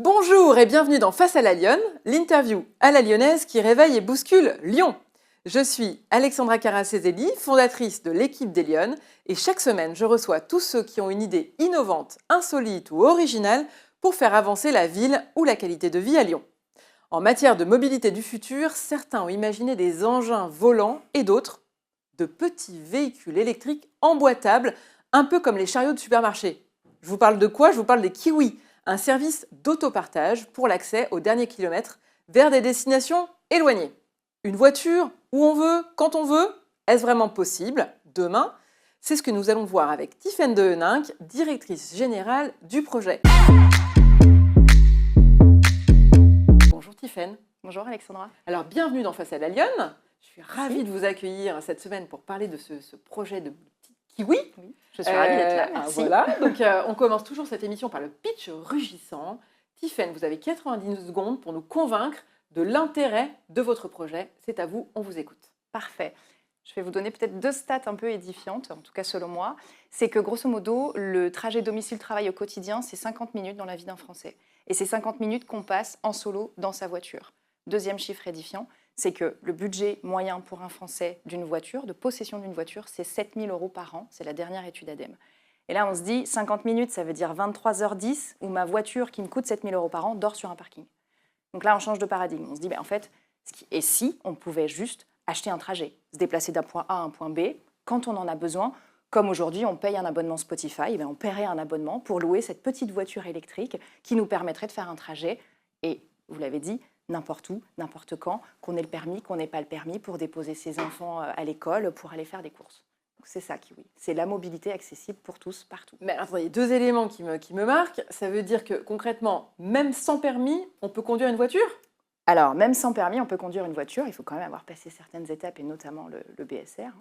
Bonjour et bienvenue dans Face à la Lyonne, l'interview à la lyonnaise qui réveille et bouscule Lyon. Je suis Alexandra Caracezeli, fondatrice de l'équipe des Lyonnes, et chaque semaine je reçois tous ceux qui ont une idée innovante, insolite ou originale pour faire avancer la ville ou la qualité de vie à Lyon. En matière de mobilité du futur, certains ont imaginé des engins volants et d'autres de petits véhicules électriques emboîtables, un peu comme les chariots de supermarché. Je vous parle de quoi? Je vous parle des Kiwis, un service d'autopartage pour l'accès aux derniers kilomètres vers des destinations éloignées. Une voiture, où on veut, quand on veut, est-ce vraiment possible? Demain, c'est ce que nous allons voir avec Tiffaine Deheninck, directrice générale du projet. Bonjour Tiffaine. Bonjour Alexandra. Alors bienvenue dans Face à la Lyonne. Je suis ravie de vous accueillir cette semaine pour parler de ce projet de petit kiwi. Oui, je suis ravie d'être là, merci. Voilà, donc on commence toujours cette émission par le pitch rugissant. Tiffaine, vous avez 90 secondes pour nous convaincre de l'intérêt de votre projet. C'est à vous, on vous écoute. Parfait. Je vais vous donner peut-être deux stats un peu édifiantes, en tout cas selon moi. C'est que grosso modo, le trajet domicile-travail au quotidien, c'est 50 minutes dans la vie d'un Français. Et c'est 50 minutes qu'on passe en solo dans sa voiture. Deuxième chiffre édifiant, c'est que le budget moyen pour un Français d'une voiture, de possession d'une voiture, c'est 7 000 € par an. C'est la dernière étude ADEME. Et là, on se dit, 50 minutes, ça veut dire 23h10, où ma voiture qui me coûte 7 000 € par an dort sur un parking. Donc là, on change de paradigme. On se dit, en fait, et si on pouvait juste acheter un trajet, se déplacer d'un point A à un point B, quand on en a besoin, comme aujourd'hui, on paye un abonnement Spotify, on paierait un abonnement pour louer cette petite voiture électrique qui nous permettrait de faire un trajet, et vous l'avez dit, n'importe où, n'importe quand, qu'on ait le permis, qu'on n'ait pas le permis, pour déposer ses enfants à l'école, pour aller faire des courses. Donc c'est ça qui, oui, c'est la mobilité accessible pour tous, partout. Mais alors, il y a deux éléments qui me marquent. Ça veut dire que concrètement, même sans permis, on peut conduire une voiture? Alors, même sans permis, on peut conduire une voiture. Il faut quand même avoir passé certaines étapes, et notamment le BSR.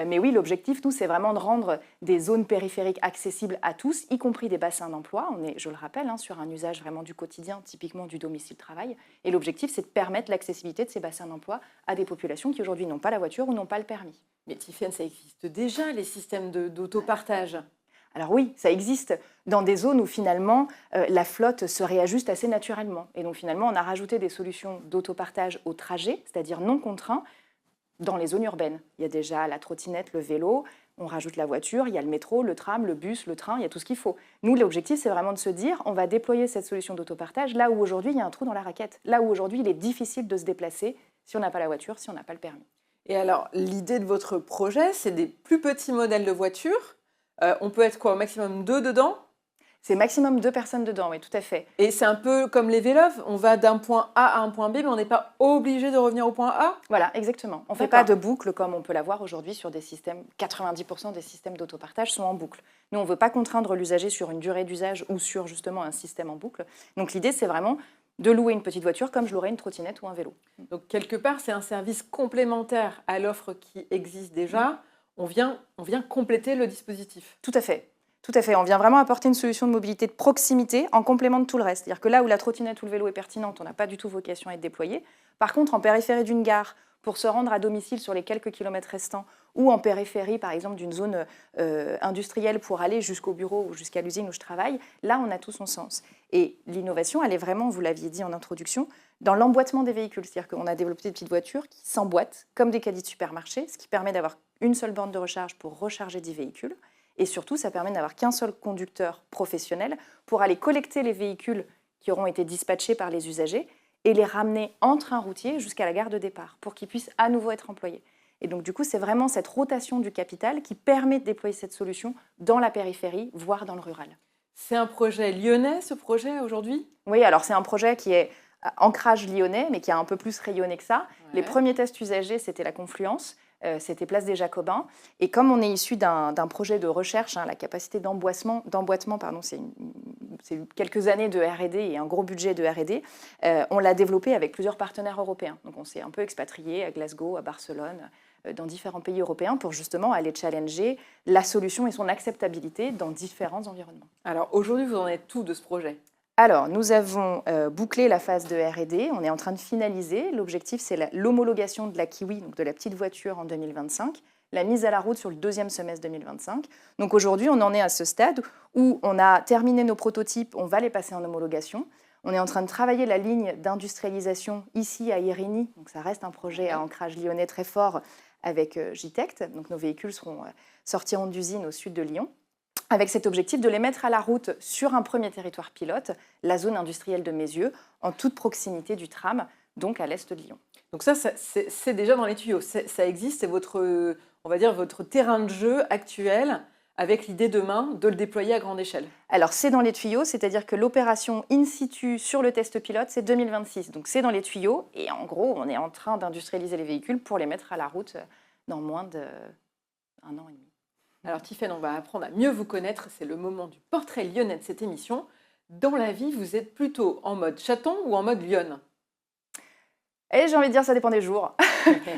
Mais oui, l'objectif, nous, c'est vraiment de rendre des zones périphériques accessibles à tous, y compris des bassins d'emploi. On est, je le rappelle, sur un usage vraiment du quotidien, typiquement du domicile-travail. Et l'objectif, c'est de permettre l'accessibilité de ces bassins d'emploi à des populations qui, aujourd'hui, n'ont pas la voiture ou n'ont pas le permis. Mais Tiffaine, ça existe déjà, les systèmes d'autopartage. Alors oui, ça existe dans des zones où finalement la flotte se réajuste assez naturellement. Et donc finalement, on a rajouté des solutions d'autopartage au trajet, c'est-à-dire non contraint, dans les zones urbaines. Il y a déjà la trottinette, le vélo, on rajoute la voiture, il y a le métro, le tram, le bus, le train, il y a tout ce qu'il faut. Nous, l'objectif, c'est vraiment de se dire, on va déployer cette solution d'autopartage là où aujourd'hui il y a un trou dans la raquette, là où aujourd'hui il est difficile de se déplacer si on n'a pas la voiture, si on n'a pas le permis. Et alors, l'idée de votre projet, c'est des plus petits modèles de voitures. On peut être quoi, au maximum 2 dedans? C'est maximum 2 personnes dedans, oui, tout à fait. Et c'est un peu comme les vélos, on va d'un point A à un point B, mais on n'est pas obligé de revenir au point A? Voilà, exactement. On ne fait pas de boucle comme on peut l'avoir aujourd'hui sur des systèmes. 90% des systèmes d'autopartage sont en boucle. Nous, on ne veut pas contraindre l'usager sur une durée d'usage ou sur justement un système en boucle. Donc l'idée, c'est vraiment de louer une petite voiture comme je louerais une trottinette ou un vélo. Donc quelque part, c'est un service complémentaire à l'offre qui existe déjà. On vient compléter le dispositif. Tout à fait. Tout à fait. On vient vraiment apporter une solution de mobilité de proximité en complément de tout le reste. C'est-à-dire que là où la trottinette ou le vélo est pertinente, on n'a pas du tout vocation à être déployé. Par contre, en périphérie d'une gare, pour se rendre à domicile sur les quelques kilomètres restants, ou en périphérie, par exemple, d'une zone industrielle pour aller jusqu'au bureau ou jusqu'à l'usine où je travaille, là, on a tout son sens. Et l'innovation, elle est vraiment, vous l'aviez dit en introduction, dans l'emboîtement des véhicules. C'est-à-dire qu'on a développé des petites voitures qui s'emboîtent comme des caddies de supermarché, ce qui permet d'avoir une seule borne de recharge pour recharger 10 véhicules. Et surtout, ça permet d'avoir qu'un seul conducteur professionnel pour aller collecter les véhicules qui auront été dispatchés par les usagers et les ramener en train routier jusqu'à la gare de départ pour qu'ils puissent à nouveau être employés. Et donc, du coup, c'est vraiment cette rotation du capital qui permet de déployer cette solution dans la périphérie, voire dans le rural. C'est un projet lyonnais, ce projet, aujourd'hui? Oui, alors c'est un projet qui est ancrage lyonnais, mais qui a un peu plus rayonné que ça. Ouais. Les premiers tests usagers, c'était la Confluence. C'était Place des Jacobins. Et comme on est issu d'un projet de recherche, la capacité d'emboîtement, c'est quelques années de R&D et un gros budget de R&D, on l'a développé avec plusieurs partenaires européens. Donc on s'est un peu expatrié à Glasgow, à Barcelone, dans différents pays européens pour justement aller challenger la solution et son acceptabilité dans différents environnements. Alors aujourd'hui, vous en êtes où de ce projet ? Alors, nous avons bouclé la phase de R&D, on est en train de finaliser. L'objectif, c'est l'homologation de la Kiwi, donc de la petite voiture en 2025, la mise à la route sur le deuxième semestre 2025. Donc aujourd'hui, on en est à ce stade où on a terminé nos prototypes, on va les passer en homologation. On est en train de travailler la ligne d'industrialisation ici à Irigny. Donc ça reste un projet à ancrage lyonnais très fort avec Gitect. Donc nos véhicules sortiront d'usine au sud de Lyon, avec cet objectif de les mettre à la route sur un premier territoire pilote, la zone industrielle de Meyzieux, en toute proximité du tram, donc à l'est de Lyon. Donc ça c'est déjà dans les tuyaux, ça existe, c'est votre, on va dire, votre terrain de jeu actuel, avec l'idée demain de le déployer à grande échelle. Alors c'est dans les tuyaux, c'est-à-dire que l'opération in situ sur le test pilote, c'est 2026. Donc c'est dans les tuyaux, et en gros, on est en train d'industrialiser les véhicules pour les mettre à la route dans moins d'1 an et demi. Alors Tiffaine, on va apprendre à mieux vous connaître, c'est le moment du portrait lyonnais de cette émission. Dans la vie, vous êtes plutôt en mode chaton ou en mode lionne? Et j'ai envie de dire, ça dépend des jours.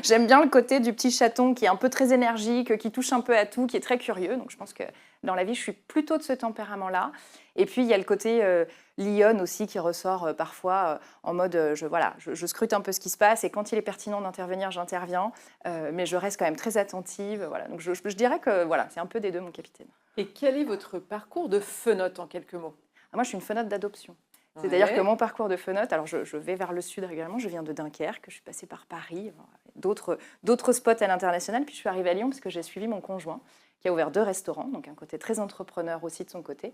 J'aime bien le côté du petit chaton qui est un peu très énergique, qui touche un peu à tout, qui est très curieux. Donc je pense que dans la vie, je suis plutôt de ce tempérament-là. Et puis il y a le côté lionne aussi qui ressort parfois en mode, je scrute un peu ce qui se passe. Et quand il est pertinent d'intervenir, j'interviens. Mais je reste quand même très attentive. Voilà. Donc je dirais que voilà, c'est un peu des deux, mon capitaine. Et quel est votre parcours de fenote en quelques mots? Moi, je suis une fenote d'adoption. C'est-à-dire que mon parcours de fenote, alors je vais vers le sud régulièrement, je viens de Dunkerque, je suis passée par Paris, d'autres spots à l'international, puis je suis arrivée à Lyon parce que j'ai suivi mon conjoint qui a ouvert 2 restaurants, donc un côté très entrepreneur aussi de son côté.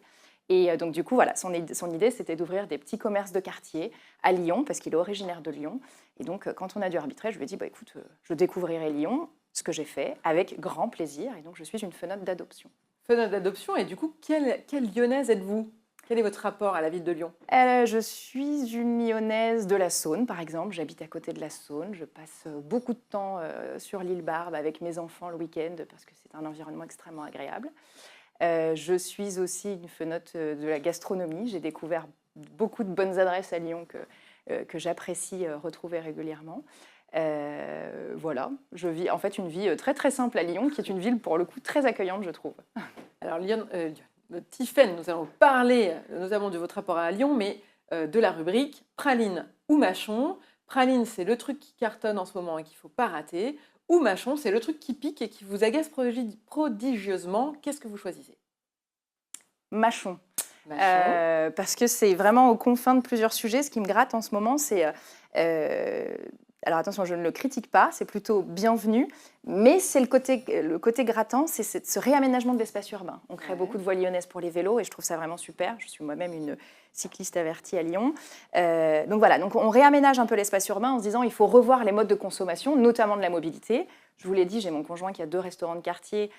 Et donc du coup, voilà, son idée, c'était d'ouvrir des petits commerces de quartier à Lyon, parce qu'il est originaire de Lyon. Et donc quand on a dû arbitrer, je lui ai dit, écoute, je découvrirai Lyon, ce que j'ai fait, avec grand plaisir. Et donc je suis une fenote d'adoption. Fenote d'adoption, et du coup, quelle lyonnaise êtes-vous? Quel est votre rapport à la ville de Lyon? Je suis une lyonnaise de la Saône, par exemple. J'habite à côté de la Saône. Je passe beaucoup de temps sur l'île Barbe avec mes enfants le week-end parce que c'est un environnement extrêmement agréable. Je suis aussi une fenote de la gastronomie. J'ai découvert beaucoup de bonnes adresses à Lyon que j'apprécie retrouver régulièrement. Voilà, je vis en fait une vie très très simple à Lyon, qui est une ville pour le coup très accueillante, je trouve. Alors Tiffaine, nous allons parler notamment de votre rapport à Lyon, mais de la rubrique praline ou mâchon. Praline, c'est le truc qui cartonne en ce moment et qu'il ne faut pas rater. Ou mâchon, c'est le truc qui pique et qui vous agace prodigieusement. Qu'est-ce que vous choisissez? Mâchon. Parce que c'est vraiment aux confins de plusieurs sujets. Ce qui me gratte en ce moment, c'est... alors attention, je ne le critique pas, c'est plutôt bienvenu, mais c'est le côté grattant, c'est ce réaménagement de l'espace urbain. On crée beaucoup de voies lyonnaises pour les vélos et je trouve ça vraiment super. Je suis moi-même une cycliste avertie à Lyon. Donc voilà, donc on réaménage un peu l'espace urbain en se disant il faut revoir les modes de consommation, notamment de la mobilité. Je vous l'ai dit, j'ai mon conjoint qui a 2 restaurants de quartier.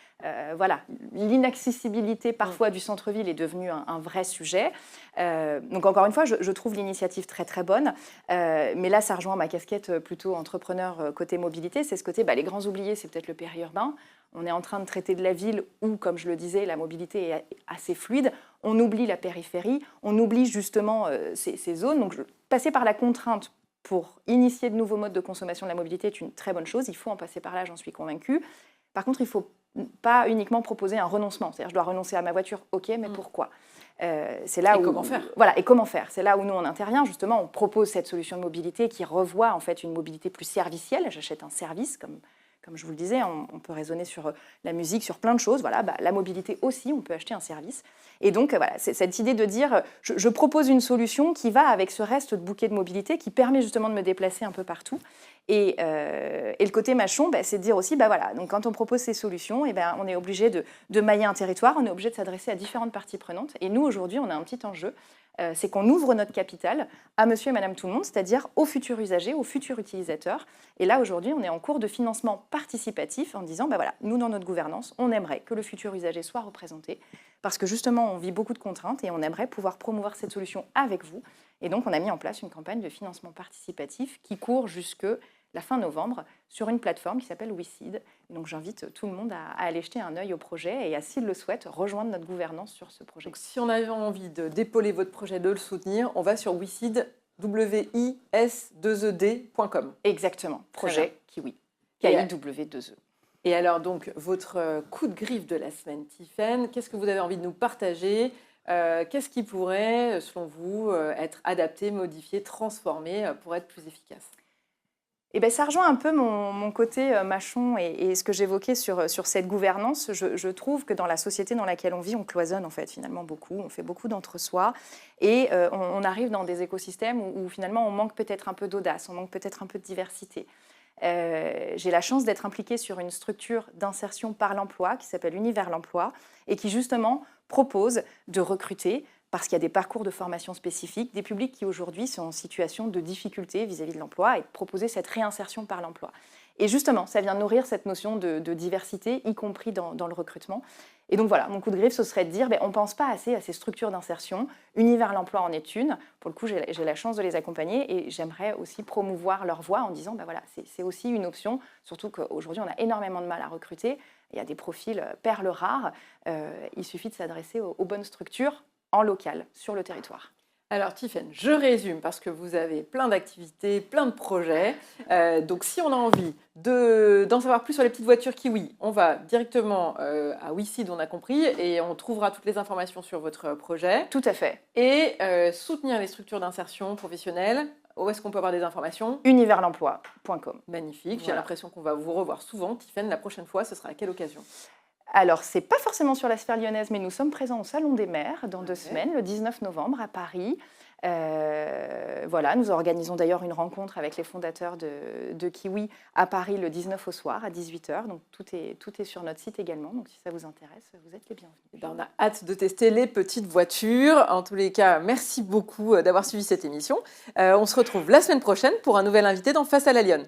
Voilà, l'inaccessibilité parfois du centre-ville est devenue un vrai sujet. Donc encore une fois, je trouve l'initiative très très bonne. Mais là, ça rejoint ma casquette plutôt entrepreneur côté mobilité. C'est ce côté, les grands oubliés, c'est peut-être le périurbain. On est en train de traiter de la ville où, comme je le disais, la mobilité est assez fluide. On oublie la périphérie, on oublie justement ces zones. Donc passer par la contrainte pour initier de nouveaux modes de consommation de la mobilité est une très bonne chose. Il faut en passer par là, j'en suis convaincue. Par contre, il ne faut pas uniquement proposer un renoncement. C'est-à-dire, je dois renoncer à ma voiture, ok, mais pourquoi? C'est là où, comment faire? Voilà, et comment faire? C'est là où nous, on intervient. Justement, on propose cette solution de mobilité qui revoit en fait une mobilité plus servicielle. J'achète un service, comme je vous le disais, on peut raisonner sur la musique, sur plein de choses. Voilà, la mobilité aussi, on peut acheter un service. Et donc, voilà, c'est cette idée de dire, je propose une solution qui va avec ce reste de bouquet de mobilité qui permet justement de me déplacer un peu partout. Et le côté mâchon, c'est de dire aussi, voilà, donc quand on propose ces solutions, on est obligé de mailler un territoire, on est obligé de s'adresser à différentes parties prenantes. Et nous, aujourd'hui, on a un petit enjeu, c'est qu'on ouvre notre capital à monsieur et madame tout le monde, c'est-à-dire aux futurs usagers, aux futurs utilisateurs. Et là, aujourd'hui, on est en cours de financement participatif en disant, voilà, nous, dans notre gouvernance, on aimerait que le futur usager soit représenté parce que justement, on vit beaucoup de contraintes et on aimerait pouvoir promouvoir cette solution avec vous. Et donc, on a mis en place une campagne de financement participatif qui court jusque la fin novembre sur une plateforme qui s'appelle WeSeed. Donc j'invite tout le monde à aller jeter un œil au projet et à, s'il le souhaite, rejoindre notre gouvernance sur ce projet. Donc si on avait envie d'épauler votre projet, de le soutenir, on va sur WeSeed, WIS2ED.com. Exactement, projet Kiwi, KIW2E. Et alors donc, votre coup de griffe de la semaine, Tiffaine, qu'est-ce que vous avez envie de nous partager? Qu'est-ce qui pourrait, selon vous, être adapté, modifié, transformé pour être plus efficace? Eh ben, ça rejoint un peu mon côté machon et ce que j'évoquais sur cette gouvernance. Je trouve que dans la société dans laquelle on vit, on cloisonne en fait finalement beaucoup, on fait beaucoup d'entre-soi et on arrive dans des écosystèmes où finalement on manque peut-être un peu d'audace, on manque peut-être un peu de diversité. J'ai la chance d'être impliquée sur une structure d'insertion par l'emploi qui s'appelle Univers l'Emploi et qui justement propose de recruter parce qu'il y a des parcours de formation spécifiques, des publics qui aujourd'hui sont en situation de difficulté vis-à-vis de l'emploi et de proposer cette réinsertion par l'emploi. Et justement, ça vient nourrir cette notion de diversité, y compris dans le recrutement. Et donc voilà, mon coup de griffe, ce serait de dire, on ne pense pas assez à ces structures d'insertion. Univers l'emploi en est une. Pour le coup, j'ai la chance de les accompagner et j'aimerais aussi promouvoir leur voix en disant, voilà, c'est aussi une option, surtout qu'aujourd'hui, on a énormément de mal à recruter. Il y a des profils perles rares. Il suffit de s'adresser aux bonnes structures en local, sur le territoire. Alors Tiffaine, je résume parce que vous avez plein d'activités, plein de projets. Donc si on a envie d'en savoir plus sur les petites voitures Kiwi, on va directement à WeSeed, on a compris, et on trouvera toutes les informations sur votre projet. Tout à fait. Et soutenir les structures d'insertion professionnelle. Où est-ce qu'on peut avoir des informations? Universl'emploi.com. Magnifique, Voilà. J'ai l'impression qu'on va vous revoir souvent. Tiffaine, la prochaine fois, ce sera à quelle occasion? Alors, ce n'est pas forcément sur la sphère lyonnaise, mais nous sommes présents au Salon des maires dans 2 semaines, le 19 novembre à Paris. Voilà, nous organisons d'ailleurs une rencontre avec les fondateurs de Kiwi à Paris le 19 au soir à 18h. Donc, tout est sur notre site également. Donc, si ça vous intéresse, vous êtes les bienvenus. On a hâte de tester les petites voitures. En tous les cas, merci beaucoup d'avoir suivi cette émission. On se retrouve la semaine prochaine pour un nouvel invité dans Face à la Lyonne.